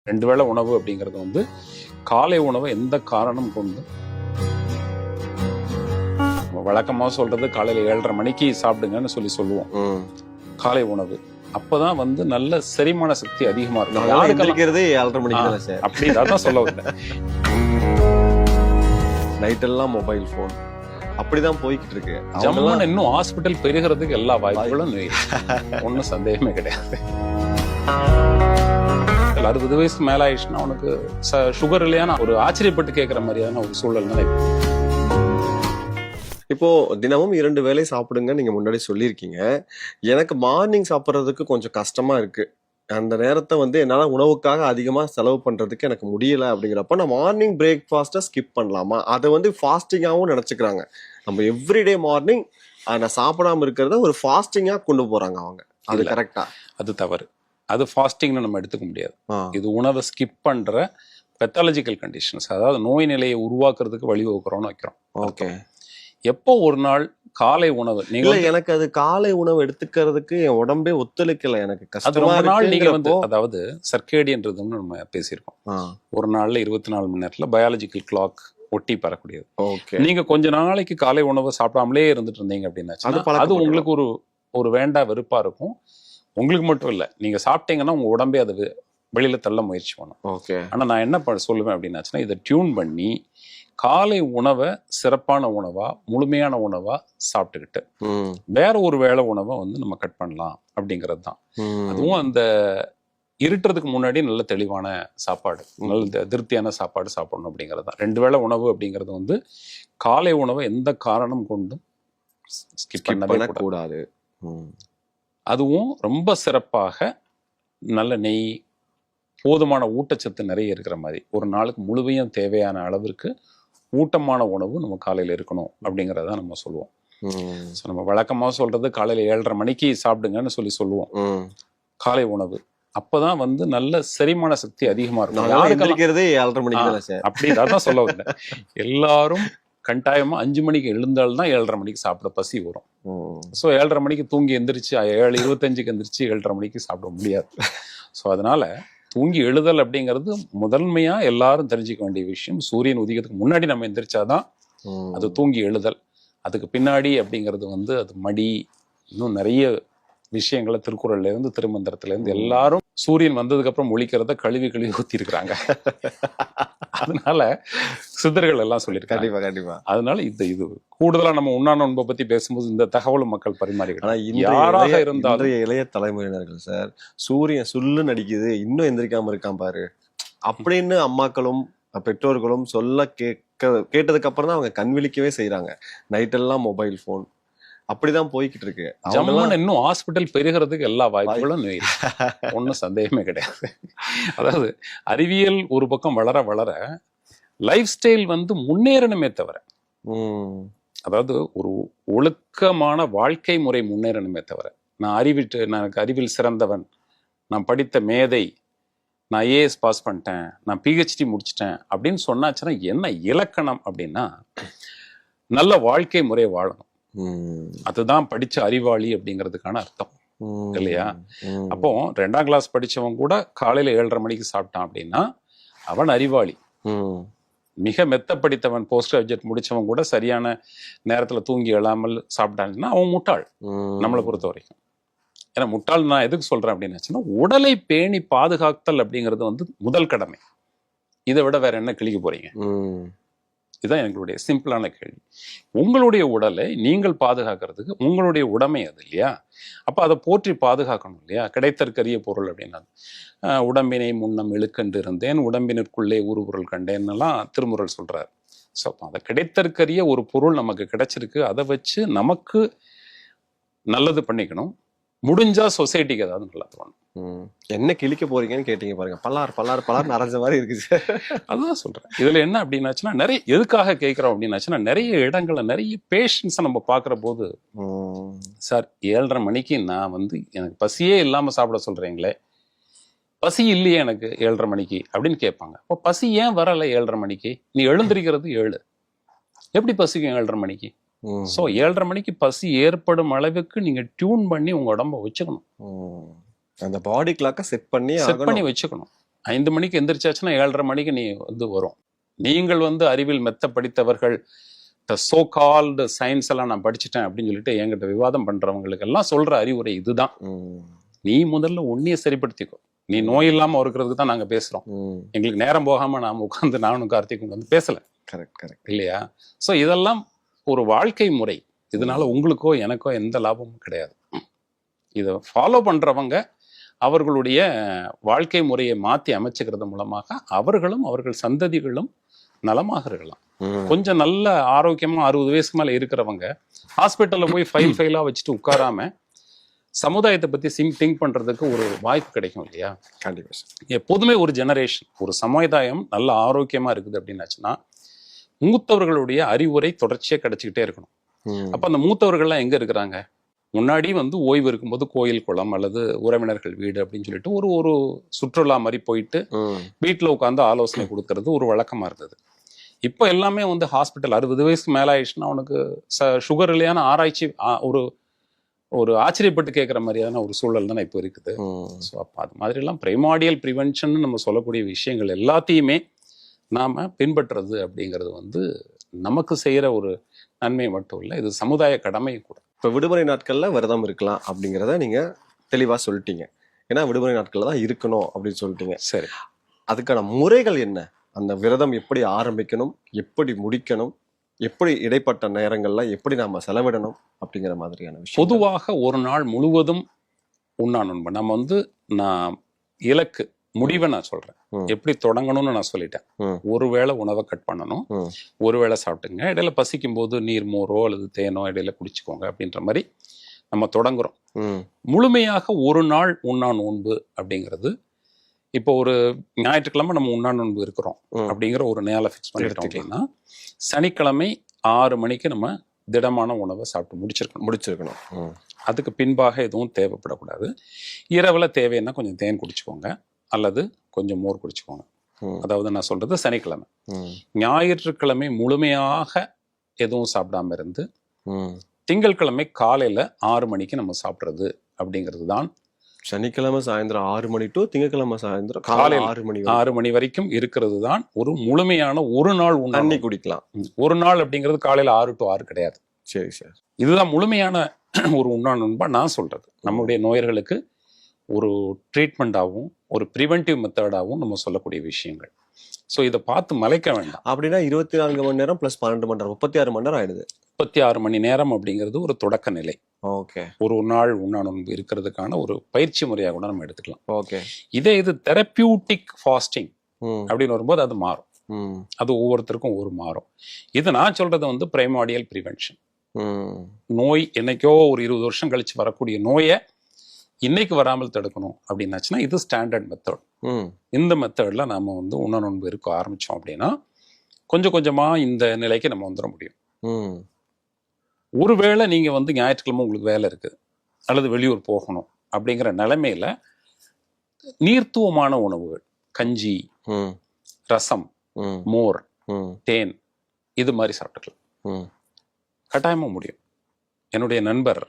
2 வேளை உணவு அப்படிங்கிறது வந்து காலை உணவை எந்த காரணம் கொண்டு வழக்கமாக சொல்றது காலையில 7:30 மணிக்கு சாப்பிடுங்கன்னு சொல்லுவோம். காலை உணவு அப்பதான் வந்து நல்ல செரிமான சக்தி அதிகமா இருக்கும். 7:30 மணிக்கு அப்படிதான் சொல்ல வந்தேன். நைட் எல்லாம் மொபைல் போன் அப்படிதான் போய்கிட்டு இருக்கு. ஜம்முன்னு இன்னும் ஹாஸ்பிட்டல் பெருகிறதுக்கு எல்லா வாய்ப்புகளும் ஒன்னும் சந்தேகமே கிடையாது. 60 வயசு மேல ஆயிடுச்சுன்னா உனக்கு சுகர் இல்லையான ஒரு ஆச்சரியப்பட்டு கேட்கிற மாதிரியான ஒரு சூழல் நினைப்பு. இப்போ தினமும் 2 வேளை சாப்பிடுங்க நீங்க முன்னாடி சொல்லியிருக்கீங்க. எனக்கு மார்னிங் சாப்பிட்றதுக்கு கொஞ்சம் கஷ்டமா இருக்கு. அந்த நேரத்தை வந்து என்னால உணவுக்காக அதிகமா செலவு பண்றதுக்கு எனக்கு முடியல அப்படிங்கிறப்ப நான் மார்னிங் பிரேக்ஃபாஸ்ட்டை ஸ்கிப் பண்ணலாமா? அதை வந்து ஃபாஸ்டிங்காகவும் நினைச்சுக்கிறாங்க. நம்ம எவ்ரிடே மார்னிங் நான் சாப்பிடாம இருக்கிறத ஒரு ஃபாஸ்டிங்கா கொண்டு போறாங்க அவங்க. அது கரெக்டா? அது தவறு. அது ஃபாஸ்டிங்னு நம்ம எடுத்துக்க முடியாது. இது உணவை ஸ்கிப் பண்ற பெத்தாலஜிக்கல் கண்டிஷன்ஸ், அதாவது நோய் நிலையை உருவாக்குறதுக்கு வழிவகுக்கிறோம்னு வைக்கிறோம். ஓகே. எப்போ ஒரு நாள் காலை உணவு நீங்க எனக்கு அது காலை உணவு எடுத்துக்கிறதுக்கு என் உடம்பே ஒத்துழைக்கல. எனக்கு கஷ்டமா நாள் நீங்க வந்து அதாவது சர்க்கேடியன்றதுன்னு நம்ம பேசியிருக்கோம். ஒரு நாள்ல 24 மணி நேரத்துல பயாலஜிக்கல் கிளாக் ஒட்டி பெறக்கூடியது. நீங்க கொஞ்ச நாளைக்கு காலை உணவு சாப்பிடாமலே இருந்துட்டு இருந்தீங்க அப்படின்னா அது உங்களுக்கு ஒரு வேண்டா வெறுப்பா இருக்கும். உங்களுக்கு மட்டும் இல்ல, நீங்க சாப்பிட்டீங்கன்னா உங்க உடம்பே அது வெளியில தள்ள முயற்சி பண்ணும். ஆனா நான் என்ன சொல்லுவேன் அப்படின்னாச்சுன்னா, இதை டியூன் பண்ணி காலை உணவை சிறப்பான உணவா முழுமையான உணவா சாப்பிட்டுக்கிட்டு வேற ஒரு வேளை உணவை வந்து நம்ம கட் பண்ணலாம் அப்படிங்கிறது தான். அதுவும் அந்த இருட்டுறதுக்கு முன்னாடி நல்ல தெளிவான சாப்பாடு, நல்ல திருப்தியான சாப்பாடு சாப்பிடணும் அப்படிங்கிறது தான். 2 வேளை உணவு அப்படிங்கிறது வந்து காலை உணவை எந்த காரணம் கொண்டும் ஸ்கிப் பண்ணவே கூடாது. அதுவும் ரொம்ப சிறப்பாக நல்ல நெய், போதுமான ஊட்டச்சத்து நிறைய இருக்கிற மாதிரி ஒரு நாளுக்கு முழுமையும் தேவையான அளவிற்கு ஊட்டமான உணவு நம்ம காலையில இருக்கணும் அப்படிங்கறத நம்ம சொல்லுவோம். நம்ம வழக்கமா சொல்றது காலையில 7:30 மணிக்கு சாப்பிடுங்கன்னு சொல்லுவோம். காலை உணவு அப்பதான் வந்து நல்ல செரிமான சக்தி அதிகமா இருக்கும். அப்படிதான் சொல்ல வந்தேன். எல்லாரும் கட்டாயமா 5 மணிக்கு எழுந்தால்தான் 7:30 மணிக்கு சாப்பிட பசி வரும். ஸோ 7:30 மணிக்கு தூங்கி எந்திரிச்சு 7:25 எந்திரிச்சு 7:30 மணிக்கு சாப்பிட முடியாது. ஸோ அதனால தூங்கி எழுதல் அப்படிங்கிறது முதன்மையா எல்லாரும் தெரிஞ்சுக்க வேண்டிய விஷயம். சூரியன் உதிக்கிறதுக்கு முன்னாடி நம்ம எந்திரிச்சாதான் அது தூங்கி எழுதல். அதுக்கு பின்னாடி அப்படிங்கிறது வந்து அது மடி, இன்னும் நிறைய விஷயங்களை திருக்குறள்ல இருந்து திருமந்திரத்துல இருந்து எல்லாரும் சூரியன் வந்ததுக்கு அப்புறம் ஒழிக்கிறத கழுவி ஊத்தி இருக்கிறாங்க. அதனால சித்தர்கள் எல்லாம் சொல்லியிருக்காங்க. கண்டிப்பா. அதனால இது கூடுதலா நம்ம உண்ணா நோன்பை பத்தி பேசும்போது இந்த தகவலும் மக்கள் பரிமாறிக்கலாம். யாராக இருந்தாலும் இளைய தலைமுறையினர்கள் சார், சூரியன் சுல்லு நடிக்குது இன்னும் எந்திரிக்காம இருக்கான் பாரு அப்படின்னு அம்மாக்களும் பெற்றோர்களும் சொல்ல கேட்டதுக்கு அப்புறம் தான் அவங்க கண் விழிக்கவே செய்யறாங்க. நைட் எல்லாம் மொபைல் போன் அப்படிதான் போய்கிட்டு இருக்கு. ஜம்முன்னு இன்னும் ஹாஸ்பிட்டல் பெருகிறதுக்கு எல்லா வாய்ப்புகளும் ஒன்னும் சந்தேகமே கிடையாது. அதாவது அறிவியல் ஒரு பக்கம் வளர வளர லைஃப் ஸ்டைல் வந்து முன்னேறணுமே தவிர, அதாவது ஒரு ஒழுக்கமான வாழ்க்கை முறை முன்னேறணுமே தவிர, நான் அறிவில் சிறந்தவன், நான் படித்த மேதை, நான் ஏஎஸ் பாஸ் பண்ணிட்டேன், நான் பிஹெச்டி முடிச்சிட்டேன் அப்படின்னு சொன்னாச்சுன்னா என்ன இலக்கணம் அப்படின்னா நல்ல வாழ்க்கை முறையை வாழணும். அதுதான் படிச்ச அறிவாளி அப்படிங்கிறதுக்கான அர்த்தம் இல்லையா? அப்போ 2ஆம் கிளாஸ் படிச்சவன் கூட காலையில 7:30 மணிக்கு சாப்பிட்டான் அப்படின்னா அவன் அறிவாளி. மிக மெத்த படித்தவன், போஸ்ட் கிராஜுவேட் முடிச்சவன் கூட சரியான நேரத்துல தூங்கி எழாமல் சாப்பிட்டான்னா அவன் முட்டாள் நம்மளை பொறுத்த வரைக்கும். ஏன்னா முட்டாள் நான் எதுக்கு சொல்றேன் அப்படின்னாச்சுன்னா, உடலை பேணி பாதுகாத்தல் அப்படிங்கிறது வந்து முதல் கடமை. இதை விட வேற என்ன கிழிக்க போறீங்க? இதுதான் எங்களுடைய சிம்பிளான கேள்வி. உங்களுடைய உடலை நீங்கள் பாதுகாக்கிறதுக்கு உங்களுடைய உடைமை அது இல்லையா? அப்ப அதை போற்றி பாதுகாக்கணும் இல்லையா? கிடைத்தற்கரிய பொருள் அப்படின்னா உடம்பினை முன்னம் இழுக்கண்டு இருந்தேன், உடம்பினருக்குள்ளே ஊறுபொருள் கண்டேன்னெல்லாம் திருமுறள் சொல்றாரு. ஸோ அதை கிடைத்தற்கரிய ஒரு பொருள் நமக்கு கிடைச்சிருக்கு, அதை வச்சு நமக்கு நல்லது பண்ணிக்கணும். முடிஞ்சா சொசைட்டிக்கு ஏதாவது நல்லா தோணும். என்ன கிழிக்க போறீங்கன்னு கேட்டீங்க பாருங்க, பலார் நிறைஞ்ச மாதிரி இருக்கு. அதுதான் சொல்றேன். இதுல என்ன அப்படின்னாச்சுன்னா, நிறைய எதுக்காக கேட்கிறோம் அப்படின்னாச்சுன்னா, நிறைய இடங்கள்ல நிறைய பேஷண்ட்ஸை நம்ம பாக்குற போது, சார் 7:30 மணிக்கு நான் வந்து எனக்கு பசியே இல்லாம சாப்பிட சொல்றீங்களே, பசி இல்லையே எனக்கு 7:30 மணிக்கு அப்படின்னு கேட்பாங்க. அப்போ பசி ஏன் வரல 7:30 மணிக்கு? நீ எழுந்திருக்கிறது 7, எப்படி பசிக்கும் 7:30 மணிக்கு? ஸோ 7:30 மணிக்கு பசி ஏற்படும் அளவுக்கு நீங்க டியூன் பண்ணி உங்க உடம்ப வச்சுக்கணும். அந்த பாடி கிளாக்கை செட் பண்ணி வச்சுக்கணும். 5 மணிக்கு எந்திரிச்சாச்சுன்னா 7:30 மணிக்கு நீ வந்து வரும். நீங்கள் வந்து அறிவில் மெத்த படித்தவர்கள், சோ கால்டு சயின்ஸ் எல்லாம் நான் படிச்சுட்டேன் அப்படின்னு சொல்லிட்டு என்கிட்ட விவாதம் பண்றவங்களுக்கு எல்லாம் சொல்ற அறிவுரை இதுதான். நீ முதல்ல உன்னைய சரிப்படுத்திக்கோ. நீ நோய் இல்லாம இருக்கிறதுக்கு தான் நாங்க பேசுறோம். எங்களுக்கு நேரம் போகாம நாம உட்காந்து நானும் கார்த்திக்கும் வந்து பேசல. கரெக்ட் இல்லையா? சோ இதெல்லாம் ஒரு வாழ்க்கை முறை. இதனால உங்களுக்கோ எனக்கோ எந்த லாபமும் கிடையாது. இதை ஃபாலோ பண்றவங்க அவர்களுடைய வாழ்க்கை முறையை மாற்றி அமைச்சுக்கிறது மூலமாக அவர்களும் அவர்கள் சந்ததிகளும் நலமாக இருக்கலாம். கொஞ்சம் நல்ல ஆரோக்கியமா 60 வயசுக்கு மேல இருக்கிறவங்க ஹாஸ்பிட்டல்ல போய் ஃபைலா வச்சுட்டு உட்காராம சமுதாயத்தை பத்தி திங்க் பண்றதுக்கு ஒரு வாய்ப்பு கிடைக்கும் இல்லையா? கண்டிப்பா. எப்போதுமே ஒரு ஜெனரேஷன், ஒரு சமுதாயம் நல்ல ஆரோக்கியமா இருக்குது அப்படின்னாச்சுன்னா மூத்தவர்களுடைய அறிவுரை தொடர்ச்சியா கிடைச்சிக்கிட்டே இருக்கணும். அப்ப அந்த மூத்தவர்கள்லாம் எங்க இருக்கிறாங்க? முன்னாடி வந்து ஓய்வு இருக்கும்போது கோயில் குளம் அல்லது உறவினர்கள் வீடு அப்படின்னு சொல்லிட்டு ஒரு சுற்றுலா மாதிரி போயிட்டு வீட்டுல உட்காந்து ஆலோசனை கொடுக்கறது ஒரு வழக்கமா இருந்தது. இப்போ எல்லாமே வந்து ஹாஸ்பிட்டல் 60 வயசுக்கு மேல ஆயிடுச்சுன்னா அவனுக்கு சுகர் இல்லையான ஆராய்ச்சி ஒரு ஆச்சரியப்பட்டு கேட்குற மாதிரியான ஒரு சூழல் தானே இப்போ இருக்குது. ஸோ அப்போ அது மாதிரி எல்லாம் பிரைமாடியல் ப்ரிவென்ஷன் நம்ம சொல்லக்கூடிய விஷயங்கள் எல்லாத்தையுமே நாம பின்பற்றுறது அப்படிங்கிறது வந்து நமக்கு செய்யற ஒரு நன்மை மட்டும் இல்லை, இது சமுதாய கடமை கூட. இப்போ விடுமுறை நாட்கள்ல விரதம் இருக்கலாம் அப்படிங்கிறத நீங்க தெளிவா சொல்லிட்டீங்க. ஏன்னா விடுமுறை நாட்கள்ல தான் இருக்கணும் அப்படின்னு சொல்லிட்டீங்க. சரி, அதுக்கான முறைகள் என்ன? அந்த விரதம் எப்படி ஆரம்பிக்கணும், எப்படி முடிக்கணும், எப்படி இடைப்பட்ட நேரங்கள்ல எப்படி நாம செலவிடணும் அப்படிங்கிற மாதிரியான விஷயம். பொதுவாக ஒரு நாள் முழுவதும் உண்ணாணும். நம்ம வந்து நான் இலக்கு முடிவை நான் சொல்றேன், எப்படி தொடங்கணும்னு நான் சொல்லிட்டேன். ஒருவேளை உணவை கட் பண்ணணும், ஒருவேளை சாப்பிட்டுங்க, இடையில பசிக்கும் போது நீர் மோரோ அல்லது தேனோ இடையில குடிச்சுக்கோங்க அப்படின்ற மாதிரி நம்ம தொடங்குறோம். முழுமையாக ஒரு நாள் உண்ணா நோன்பு அப்படிங்கிறது இப்போ ஒரு ஞாயிற்றுக்கிழமை நம்ம உண்ணா நோன்பு இருக்கிறோம் அப்படிங்கிற ஒரு நேரம் ஃபிக்ஸ் பண்ணிட்டோம் அப்படின்னா சனிக்கிழமை 6 மணிக்கு நம்ம திடமான உணவை சாப்பிட்டு முடிச்சிருக்கணும். அதுக்கு பின்பாக எதுவும் தேவைப்படக்கூடாது. இரவுல தேவைன்னா கொஞ்சம் தேன் குடிச்சுக்கோங்க அல்லது கொஞ்சம் மோர் குடிச்சுக்கோங்க. அதாவது நான் சொல்றது சனிக்கிழமை. ஞாயிற்றுக்கிழமை முழுமையாக எதுவும் சாப்பிடாம இருந்து திங்கட்கிழமை காலையில 6 மணிக்கு நம்ம சாப்பிட்றது அப்படிங்கிறது தான். சனிக்கிழமை சாயந்தரம் 6 மணி டு திங்கட்கிழமை சாயந்தரம் காலையில் 6 மணி வரைக்கும் இருக்கிறது தான் ஒரு முழுமையான ஒரு நாள் தண்ணி குடிக்கலாம். ஒரு நாள் அப்படிங்கிறது காலையில 6 to 6 கிடையாது. சரி சார், இதுதான் முழுமையான ஒரு உண்ணா நோன்பா நான் சொல்றது. நம்முடைய நோயர்களுக்கு ஒரு ட்ரீட்மெண்டாகவும் ஒரு ப்ரிவென்டிவ் மெத்தடாகவும் நம்ம சொல்லக்கூடிய விஷயங்கள். ஸோ இதை பார்த்து மலைக்க வேண்டாம். அப்படின்னா 24 மணி நேரம் + 12 மணி நேரம் 36 மணி நேரம் ஆயிடுது. 36 மணி நேரம் அப்படிங்கிறது ஒரு தொடக்க நிலை. ஓகே, ஒரு நாள் உண்ணா நோன்பு இருக்கிறதுக்கான ஒரு பயிற்சி முறையாக கூட நம்ம எடுத்துக்கலாம். ஓகே, இது தெரப்பியூட்டிக் ஃபாஸ்டிங் அப்படின்னு வரும்போது அது மாறும். அது ஒவ்வொருத்தருக்கும் ஒரு மாறும். இது நான் சொல்றது வந்து பிரைமாடியல் ப்ரிவென்ஷன். நோய் என்னைக்கோ ஒரு 20 வருஷம் கழிச்சு வரக்கூடிய நோயை இன்னைக்கு வராமல் தடுக்கணும் அப்படின்னாச்சுன்னா இது ஸ்டாண்டர்ட் மெத்தட். இந்த மெத்தட்ல நாம வந்து உண்ணா நோன்பு இருக்க ஆரம்பிச்சோம் அப்படின்னா கொஞ்சம் கொஞ்சமா இந்த நிலைக்கு நம்ம வந்துட முடியும். ஒருவேளை நீங்க வந்து ஞாயிற்றுக்கிழமை உங்களுக்கு வேலை இருக்கு அல்லது வெளியூர் போகணும் அப்படிங்கிற நிலைமையில நீர்த்துவமான உணவுகள், கஞ்சி, ரசம், மோர், தேன் இது மாதிரி சாப்பிட்டுக்கலாம். கட்டாயமா முடியும். என்னுடைய நண்பர்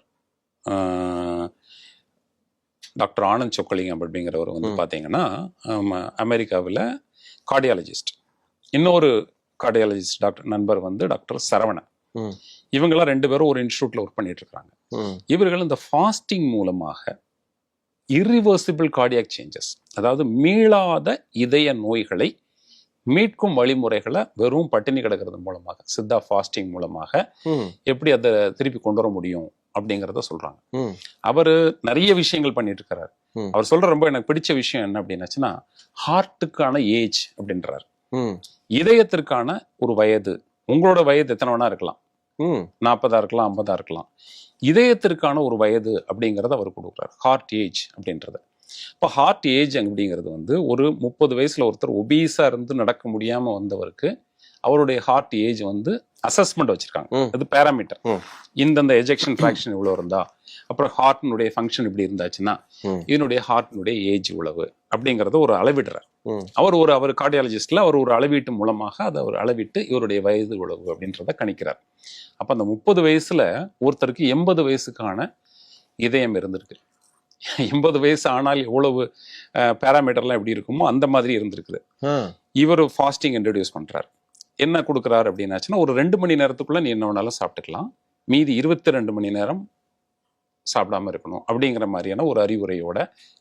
டாக்டர் ஆனந்த் சொக்கலிங்கம் அப்படிங்கிறவர் வந்து பார்த்தீங்கன்னா அமெரிக்காவில் கார்டியாலஜிஸ்ட். இன்னொரு கார்டியாலஜிஸ்ட் டாக்டர் நண்பர் வந்து டாக்டர் சரவணன். இவங்கெல்லாம் 2 பேரும் ஒரு இன்ஸ்டியூட்ல ஒர்க் பண்ணிட்டு இருக்காங்க. இவர்கள் இந்த ஃபாஸ்டிங் மூலமாக இரிவர்சிபிள் கார்டியாக் சேஞ்சஸ், அதாவது மீளாத இதய நோய்களை மீட்கும் வழிமுறைகளை வெறும் பட்டினி கிடக்கிறது மூலமாக, சித்தா ஃபாஸ்டிங் மூலமாக எப்படி அதை திருப்பி கொண்டு வர முடியும் அப்படிங்கிறத சொல்றாங்க. அவரு நிறைய விஷயங்கள் பண்ணிட்டு இருக்கிறாரு. அவர் சொல்ற ரொம்ப எனக்கு பிடிச்ச விஷயம் என்ன அப்படின்னாச்சுன்னா ஹார்ட்டுக்கான ஏஜ் அப்படின்றாரு. இதயத்திற்கான ஒரு வயது, உங்களோட வயது எத்தனை வேணா இருக்கலாம், 40 இருக்கலாம், 50 இருக்கலாம். இதயத்திற்கான ஒரு வயது அப்படிங்கிறத அவர் கொடுக்குறாரு, ஹார்ட் ஏஜ் அப்படின்றத. இப்போ ஹார்ட் ஏஜ் அப்படிங்கிறது வந்து ஒரு 30 வயசுல ஒருத்தர் ஒபீஸா இருந்து நடக்க முடியாம வந்தவருக்கு அவருடைய ஹார்ட் ஏஜ் வந்து அசஸ்மெண்ட் வச்சிருக்காங்க. அது பேராமீட்டர். இந்தந்த எஜெக்ஷன் ஃபிராக்ஷன் இவ்வளவு இருந்தா, அப்புறம் ஹார்ட்னுடைய ஃபங்க்ஷன் இப்படி இருந்தாச்சுன்னா இதனுடைய ஹார்ட்னுடைய ஏஜ் இவ்வளவு அப்படிங்கறத ஒரு அளவிடுறார். அவர் கார்டியாலஜிஸ்ட்ல அவர் ஒரு அளவீட்டு மூலமாக அதை அவர் அளவிட்டு இவருடைய வயது இவ்வளவு அப்படின்றத கணிக்கிறார். அப்ப அந்த 30 வயசுல ஒருத்தருக்கு 80 வயசுக்கான இதயம் இருந்திருக்கு, 80 வயசு ஆனால் எவ்வளவு பேராமீட்டர்லாம் எப்படி இருக்குமோ அந்த மாதிரி இருந்திருக்குது. இவர் ஃபாஸ்டிங் இன்ட்ரடியூஸ் பண்றாரு. என்ன கொடுக்குறாரு அப்படின்னாச்சுன்னா, ஒரு 2 மணி நேரத்துக்குள்ள நீ என்ன வேணாலும் சாப்பிட்டுக்கலாம், மீதி 22 மணி நேரம் சாப்பிடாம இருக்கணும் அப்படிங்கிற மாதிரியான ஒரு அறிவுரையோட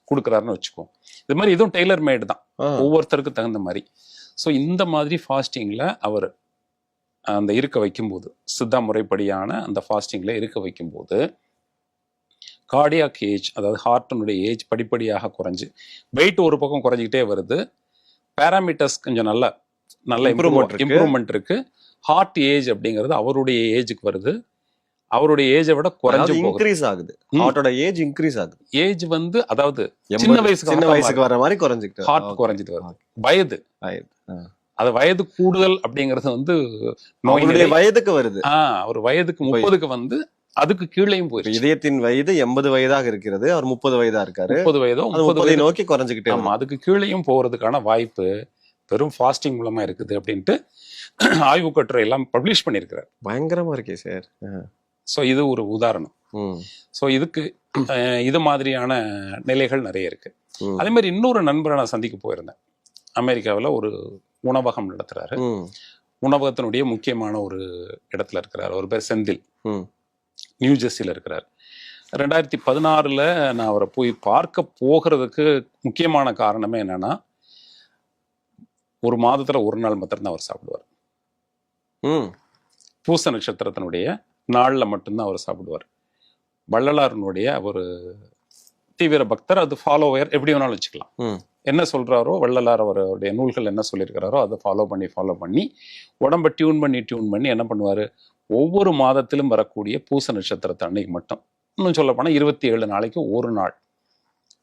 கொடுக்குறாருன்னு வச்சுக்கோ. இது மாதிரி இதுவும் டெய்லர் மேடு தான், ஒவ்வொருத்தருக்கு தகுந்த மாதிரி. ஸோ இந்த மாதிரி ஃபாஸ்டிங்ல அவர் அந்த இருக்க வைக்கும்போது, சித்தா முறைப்படியான அந்த ஃபாஸ்டிங்ல இருக்க வைக்கும்போது கார்டியாக் ஏஜ், அதாவது ஹார்ட்டினுடைய ஏஜ் படிப்படியாக குறைஞ்சு, வெயிட் ஒரு பக்கம் குறைஞ்சிக்கிட்டே வருது, பேராமீட்டர்ஸ் கொஞ்சம் நல்ல இம்ப்ரூவ்மெண்ட் இருக்கு. ஹார்ட் ஏஜ் அப்படிங்கிறது அவருடைய ஏஜுக்கு வருது, அவருடைய ஏஜை விட குறைஞ்சு இன்க்ரீஸ் ஆகுது. ஹார்ட்டோட ஏஜ் இன்க்ரீஸ் ஆகுது. ஏஜ் வந்து அதாவது சின்ன வயசுக்கு வர மாதிரி குறைஞ்சிட்டு ஹார்ட் குறைஞ்சிட்டு வருது. வயது அது வயது கூடுதல் அப்படிங்கிறது வந்து நோயுடைய வயதுக்கு வருது. அவர் வயதுக்கு 30க்கு வந்து அதுக்கு கீழேயும் போயிருக்கு. இதயத்தின் வயது 80 வயதாக இருக்கிறது, அவர் 30 வயதா இருக்காரு. 30 வயதோ 30 நோக்கி குறைஞ்சுக்கிட்டே. ஆமா, அதுக்கு கீழேயும் போறதுக்கான வாய்ப்பு வெறும் ஃபாஸ்டிங் மூலமா இருக்குது அப்படின்ட்டு ஆய்வு கட்டுரை எல்லாம் பப்ளிஷ் பண்ணியிருக்கிறார். பயங்கரமா இருக்கே சார். ஸோ இது ஒரு உதாரணம். ஸோ இதுக்கு இது மாதிரியான நிலைகள் நிறைய இருக்கு. அதே மாதிரி இன்னொரு நண்பரை நான் சந்திக்க போயிருந்தேன். அமெரிக்காவில் ஒரு உணவகம் நடத்துறாரு. உணவகத்தினுடைய முக்கியமான ஒரு இடத்துல இருக்கிறார். ஒரு பேர் செந்தில், நியூ ஜெர்சியில் இருக்கிறார். 2016 நான் அவரை போய் பார்க்க போகிறதுக்கு முக்கியமான காரணமே என்னன்னா, ஒரு மாதத்துல ஒரு நாள் மாத்திரம்தான் அவர் சாப்பிடுவார். பூச நட்சத்திரத்தினுடைய நாள்ல மட்டும்தான் அவர் சாப்பிடுவார். வள்ளலாருடைய ஒரு தீவிர பக்தர், அது ஃபாலோவர், எப்படி வேணாலும் வச்சுக்கலாம். என்ன சொல்றாரோ வள்ளலார், அவருடைய நூல்கள் என்ன சொல்லியிருக்கிறாரோ அதை ஃபாலோ பண்ணி உடம்ப டியூன் பண்ணி என்ன பண்ணுவாரு, ஒவ்வொரு மாதத்திலும் வரக்கூடிய பூச நட்சத்திரத்தை அன்னைக்கு மட்டும், இன்னும் சொல்ல போனா 27 நாளைக்கு ஒரு நாள்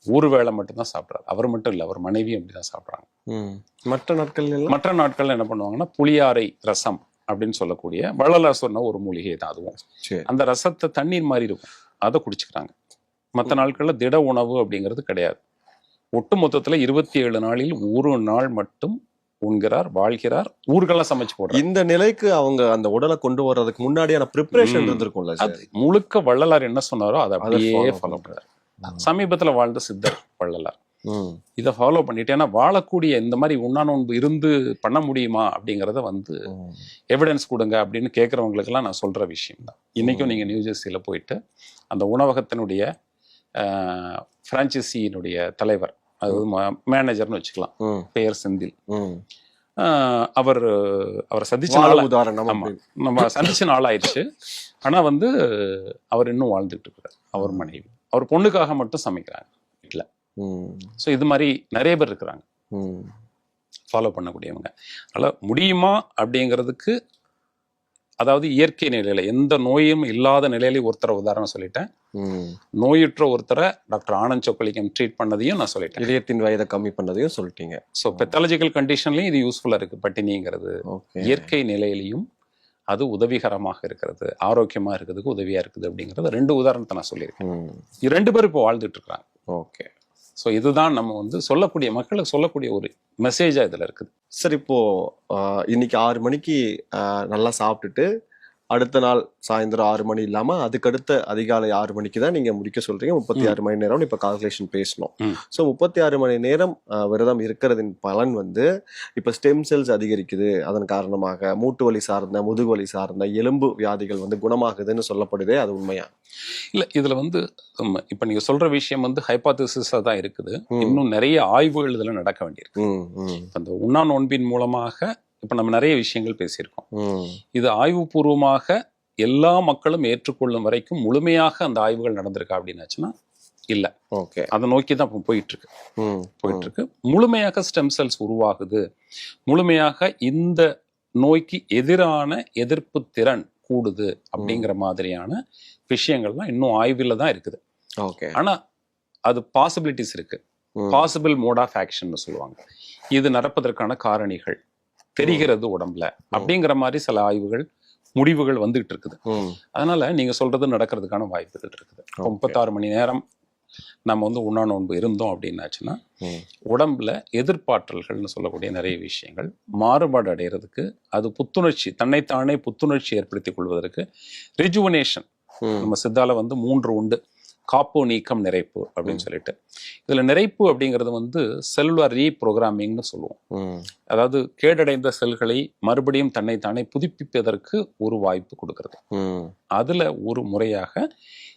ஒரு வேளை மட்டும்தான் சாப்பிட்றாரு. அவர் மட்டும் இல்லை, அவர் மனைவியும் அப்படிதான் சாப்பிட்றாங்க. மற்ற நாட்கள் என்ன பண்ணுவாங்கன்னா, புளியாரை ரசம் அப்படின்னு சொல்லக்கூடிய வள்ளலார் சொன்ன ஒரு மூலிகை தான் அதுவும். அந்த ரசத்தை தண்ணீர் மாதிரி இருக்கும், அதை குடிச்சுக்கிறாங்க. மற்ற நாட்கள்ல திட உணவு அப்படிங்கிறது கிடையாது. ஒட்டு மொத்தத்துல 27 நாளில் ஒரு நாள் மட்டும் உண்கிறார், வாழ்கிறார், ஊர்களெல்லாம் சமைச்சு போடுறார். இந்த நிலைக்கு அவங்க அந்த உடலை கொண்டு வர்றதுக்கு முன்னாடியான ப்ரிப்பரேஷன் இருந்திருக்கும்ல. அது முழுக்க வள்ளலார் என்ன சொன்னாரோ அதை அப்படியே ஃபாலோ பண்றாரு. சமீபத்துல வாழ்ந்த சித்தர் வள்ளலார் இதை ஃபாலோ பண்ணிட்டு, ஏன்னா வாழக்கூடிய இந்த மாதிரி உண்ணா நோன்பு இருந்து பண்ண முடியுமா அப்படிங்கிறத வந்து எவிடன்ஸ் கொடுங்க அப்படின்னு கேட்கறவங்களுக்கு எல்லாம் நான் சொல்ற விஷயம் தான். இன்னைக்கும் நீங்க நியூ ஜெர்சியில போயிட்டு அந்த உணவகத்தினுடைய பிரான்ச்சைசியினுடைய தலைவர், அது மேனேஜர்னு வச்சுக்கலாம், பெயர் செந்தில், அவரை சந்திச்ச நாள் உதாரணம். நம்ம சந்திச்ச நாள் ஆயிடுச்சு. ஆனா வந்து அவர் இன்னும் வாழ்ந்துட்டு இருக்கிறார். அவர் மனைவி, அவர் பொண்ணுக்காக மட்டும் சமைக்கிறாங்க வீட்டுல. ஸோ இது மாதிரி நிறைய பேர் இருக்கிறாங்க ஃபாலோ பண்ணக்கூடியவங்க. அதனால முடியுமா அப்படிங்கிறதுக்கு, அதாவது இயற்கை நிலையில எந்த நோயும் இல்லாத நிலையில ஒருத்தரை உதாரணம் சொல்லிட்டேன். நோயுற்ற ஒருத்தரை டாக்டர் ஆனந்த் சொக்கலிங்கம் ட்ரீட் பண்ணதையும் நான் சொல்லிட்டேன். இதயத்தின் வயதை கம்மி பண்ணதையும் சொல்லிட்டீங்க. ஸோ பெத்தாலஜிக்கல் கண்டிஷன்லையும் இது யூஸ்ஃபுல்லா இருக்கு. பட்டினிங்கிறது இயற்கை நிலையிலையும் அது உதவிகரமாக இருக்கிறது, ஆரோக்கியமா இருக்கிறதுக்கு உதவியா இருக்குது அப்படிங்கிறது 2 உதாரணத்தை நான் சொல்லியிருக்கேன். 2 பேர் இப்போ வாழ்ந்துட்டு இருக்கிறாங்க. ஓகே. ஸோ இதுதான் நம்ம வந்து சொல்லக்கூடிய, மக்களுக்கு சொல்லக்கூடிய ஒரு மெசேஜா இதுல இருக்குது. சார், இப்போ இன்னைக்கு 6 மணிக்கு நல்லா சாப்பிட்டுட்டு அடுத்த நாள் சாயந்தரம் 6 மணி இல்லாம அதுக்கடுத்த அதிகாலை 6 மணிக்கு தான் நீங்க முடிக்க சொல்றீங்க. 36 மணி நேரம் இப்ப கால்குலேஷன் பேசணும். ஸோ 36 மணி நேரம் விரதம் இருக்கிறதின் பலன் வந்து இப்ப ஸ்டெம் செல்ஸ் அதிகரிக்குது, அதன் காரணமாக மூட்டு வலி சார்ந்த, முதுகு வலி சார்ந்த, எலும்பு வியாதிகள் வந்து குணமாகுதுன்னு சொல்லப்படுதே, அது உண்மையா? இல்ல, இதுல வந்து இப்ப நீங்க சொல்ற விஷயம் வந்து ஹைபாத்தசிஸா தான் இருக்குது. இன்னும் நிறைய ஆய்வுகள் இதுல நடக்க வேண்டியிருக்கு. அந்த உண்ணா நோன்பின் மூலமாக இப்ப நம்ம நிறைய விஷயங்கள் பேசியிருக்கோம். இது ஆய்வுபூர்வமாக எல்லா மக்களும் ஏற்றுக்கொள்ளும் வரைக்கும் முழுமையாக அந்த ஆய்வுகள் நடந்திருக்கா அப்படின்னாச்சுன்னா இல்ல. ஓகே. அதை நோக்கி தான் போயிட்டு இருக்கு. முழுமையாக ஸ்டெம் செல்ஸ் உருவாகுது, முழுமையாக இந்த நோய்க்கு எதிரான எதிர்ப்பு திறன் கூடுது அப்படிங்கிற மாதிரியான விஷயங்கள்லாம் இன்னும் ஆய்வுல தான் இருக்குது. ஆனா அது பாசிபிலிட்டிஸ் இருக்கு. பாசிபிள் மோட் ஆஃப் ஆக்ஷன் சொல்லுவாங்க. இது நடப்பதற்கான காரணிகள் தெரிகிறது உடம்புல அப்படிங்கிற மாதிரி சில ஆய்வுகள் முடிவுகள் வந்துகிட்டு இருக்குது. அதனால நீங்க சொல்றது நடக்கிறதுக்கான வாய்ப்புகள் இருக்குது. 36 மணி நேரம் நம்ம வந்து உண்ணா நோன்பு இருந்தோம் அப்படின்னாச்சுன்னா உடம்புல எதிர்பார்த்தல்கள்னு சொல்லக்கூடிய நிறைய விஷயங்கள் மாறுபாடு அடைகிறதுக்கு, அது புத்துணர்ச்சி, தன்னைத்தானே புத்துணர்ச்சி ஏற்படுத்திக் கொள்வதற்கு, ரிஜுவனேஷன், நம்ம சித்தால வந்து 3 உண்டு. காப்பு நீக்கம் நிறைப்பு அப்படின்னு சொல்லிட்டு. இதுல நிறைப்பு அப்படிங்கிறது வந்து செல்லுலார் ரீப்ரோகிராமிங்னு சொல்லுவோம். அதாவது கேடடைந்த செல்களை மறுபடியும் தன்னைத்தானே புதுப்பிப்பதற்கு ஒரு வாய்ப்பு கொடுக்கறது. அதுல ஒரு முறையாக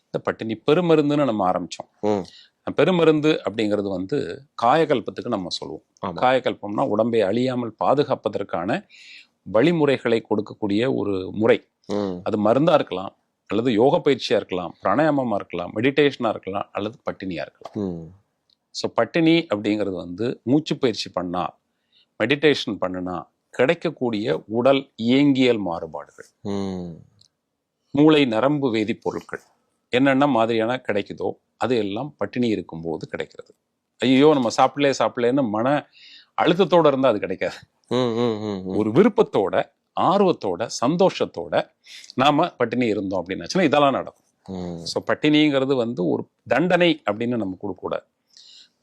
இந்த பட்டினி பெருமருந்துன்னு நம்ம ஆரம்பிச்சோம். பெருமருந்து அப்படிங்கிறது வந்து காயகல்பத்துக்கு நம்ம சொல்லுவோம். காயகல்பம்னா உடம்பை அழியாமல் பாதுகாப்பதற்கான வழிமுறைகளை கொடுக்கக்கூடிய ஒரு முறை. அது மருந்தா இருக்கலாம், அல்லது யோக பயிற்சியா இருக்கலாம், பிராணாயாமமா இருக்கலாம், மெடிடேஷனா இருக்கலாம், அல்லது பட்டினியா இருக்கலாம். ஸோ பட்டினி அப்படிங்கிறது வந்து மூச்சு பயிற்சி பண்ணா, மெடிடேஷன் பண்ணுனா கிடைக்கக்கூடிய உடல் இயங்கியல் மாறுபாடுகள், மூளை நரம்பு வேதிப்பொருட்கள் என்னென்ன மாதிரியான கிடைக்குதோ அது எல்லாம் பட்டினி இருக்கும்போது கிடைக்கிறது. ஐயோ நம்ம சாப்பிடலேன்னு மன அழுத்தத்தோட இருந்தா அது கிடைக்காது. ஒரு விருப்பத்தோட, ஆர்வத்தோட, சந்தோஷத்தோட நாம பட்டினி இருந்தோம் அப்படின்னாச்சுன்னா இதெல்லாம் நடக்கும். ஸோ பட்டினிங்கிறது வந்து ஒரு தண்டனை அப்படின்னு நம்ம கொடுக்கக்கூடாது.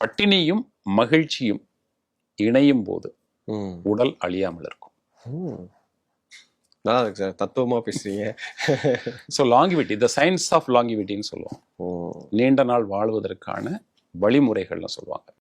பட்டினியும் மகிழ்ச்சியும் இணையும் போது உடல் அழியாமல் இருக்கும். நல்லா இருக்கு சார், தத்துவமா பேசுறீங்க. So longevity, the science of லாங்கிவிட்டின்னு சொல்லுவோம். நீண்ட நாள் வாழ்வதற்கான வழிமுறைகள்னு சொல்லுவாங்க.